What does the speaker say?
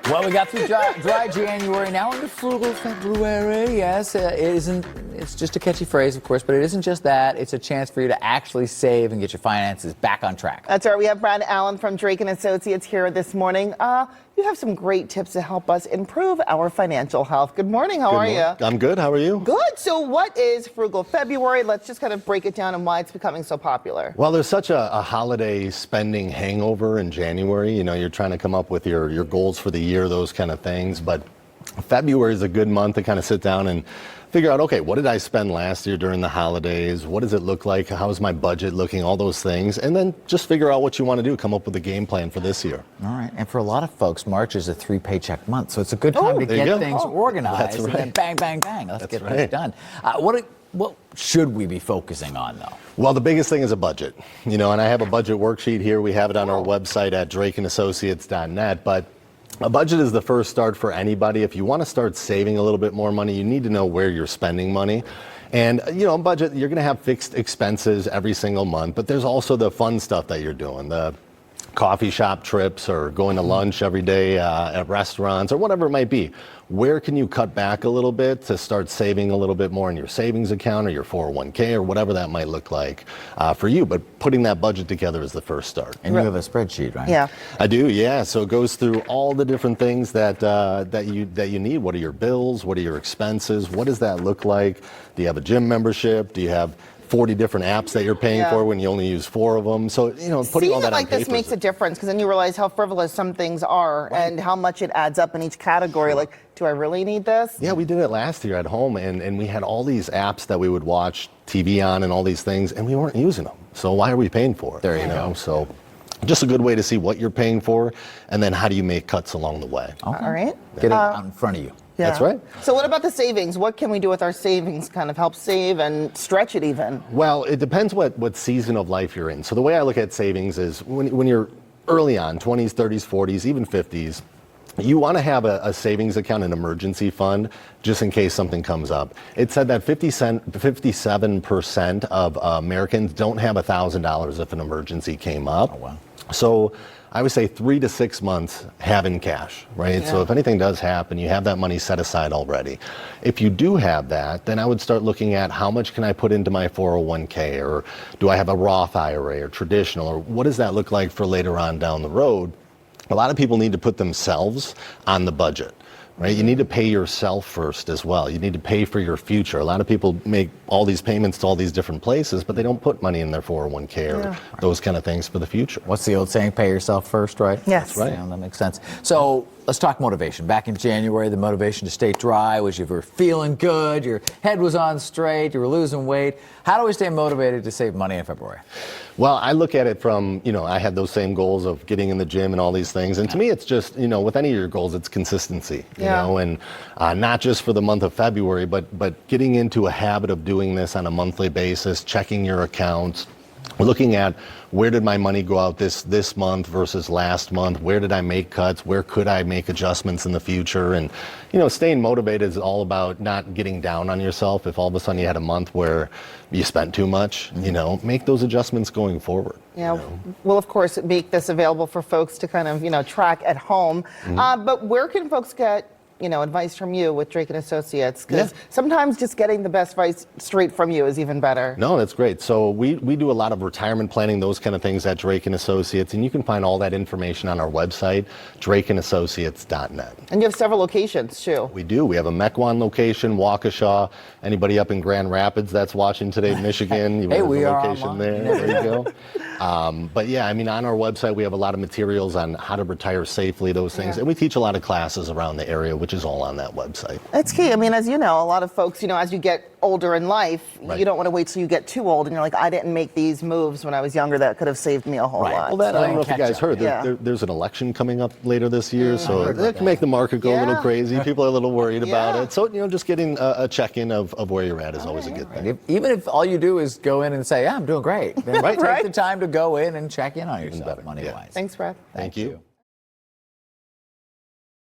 Well, we got through dry January, now into Frugal February. Yes, it's just a catchy phrase, of course, but it isn't just that. It's a chance for you to actually save and get your finances back on track. That's right. We have Brad Allen from Drake & Associates here this morning. You have some great tips to help us improve our financial health. Good morning. How are you? I'm good. How are you? Good. So what is Frugal February? Let's just kind of break it down and why it's becoming so popular. Well, there's such a holiday spending hangover in January. You know, you're trying to come up with your goals for the year, those kind of things. But February is a good month to kind of sit down and figure out, okay, what did I spend last year during the holidays? What does it look like? How's my budget looking? All those things. And then just figure out what you want to do. Come up with a game plan for this year. All right. And for a lot of folks, March is a 3-paycheck month. So it's a good time to get things organized. That's right. And then bang, bang, bang. Let's get this done. What should we be focusing on, though? Well, the biggest thing is a budget. You know, and I have a budget worksheet here. We have it on our website at drakeandassociates.net. But a budget is the first start for anybody. If you want to start saving a little bit more money, you need to know where you're spending money. And, you know, budget, you're going to have fixed expenses every single month, but there's also the fun stuff that you're doing, the coffee shop trips or going to lunch every day at restaurants or whatever it might be. Where can you cut back a little bit to start saving a little bit more in your savings account or your 401k or whatever that might look like for you? But putting that budget together is the first start. And you have a spreadsheet, right? Yeah. I do, yeah. So it goes through all the different things that you need. What are your bills? What are your expenses? What does that look like? Do you have a gym membership? Do you have 40 different apps that you're paying for when you only use 4 of them? So, you know, putting all that on paper. Seeing it like this makes a difference because then you realize how frivolous some things are and how much it adds up in each category. Like, do I really need this? Yeah, we did it last year at home, and we had all these apps that we would watch TV on and all these things, and we weren't using them. So why are we paying for it? There you go. So just a good way to see what you're paying for, and then how do you make cuts along the way. Okay. All right. Get it out in front of you. Yeah. That's right. So what about the savings? What can we do with our savings? Kind of help save and stretch it even? Well, it depends what season of life you're in. So the way I look at savings is when you're early on, 20s, 30s, 40s, even 50s, you want to have a savings account, an emergency fund, just in case something comes up. It said that 57% of Americans don't have $1,000 if an emergency came up. Oh, wow. So I would say 3 to 6 months have in cash, right? Yeah. So if anything does happen, you have that money set aside already. If you do have that, then I would start looking at how much can I put into my 401k, or do I have a Roth IRA or traditional, or what does that look like for later on down the road? A lot of people need to put themselves on the budget. Right? You need to pay yourself first as well. You need to pay for your future. A lot of people make all these payments to all these different places, but they don't put money in their 401k or those kind of things for the future. What's the old saying? Pay yourself first, right? Yes. That's right. Yeah, that makes sense. So let's talk motivation. Back in January, the motivation to stay dry was you were feeling good, your head was on straight, you were losing weight. How do we stay motivated to save money in February? Well, I look at it from, you know, I had those same goals of getting in the gym and all these things. And to me, it's just, you know, with any of your goals, it's consistency, you know, and not just for the month of February, but getting into a habit of doing this on a monthly basis, checking your accounts, looking at where did my money go out this month versus last month? Where did I make cuts? Where could I make adjustments in the future? And, you know, staying motivated is all about not getting down on yourself. If all of a sudden you had a month where you spent too much, you know, make those adjustments going forward. Yeah, we'll of course make this available for folks to kind of, you know, track at home. But where can folks get, you know, advice from you with Drake & Associates? Because sometimes just getting the best advice straight from you is even better. No, that's great. So we do a lot of retirement planning, those kind of things at Drake & Associates, and you can find all that information on our website, drakeandassociates.net. And you have several locations, too. We do. We have a Mequon location, Waukesha. Anybody up in Grand Rapids that's watching today, Michigan, you have a location there. There you go. But yeah, I mean, on our website, we have a lot of materials on how to retire safely, those things. And we teach a lot of classes around the area, which is all on that website. That's key. I mean, as you know, a lot of folks, you know, as you get older in life, you don't want to wait till you get too old and you're like, I didn't make these moves when I was younger that could have saved me a whole lot. Well, I don't know if you guys heard, there's an election coming up later this year, so that can make the market go a little crazy. People are a little worried about it. So, you know, just getting a check-in of where you're at is always a good thing. Even if all you do is go in and say, yeah, I'm doing great, then take the time to go in and check in on yourself money-wise. Thanks, Brad. Thank you.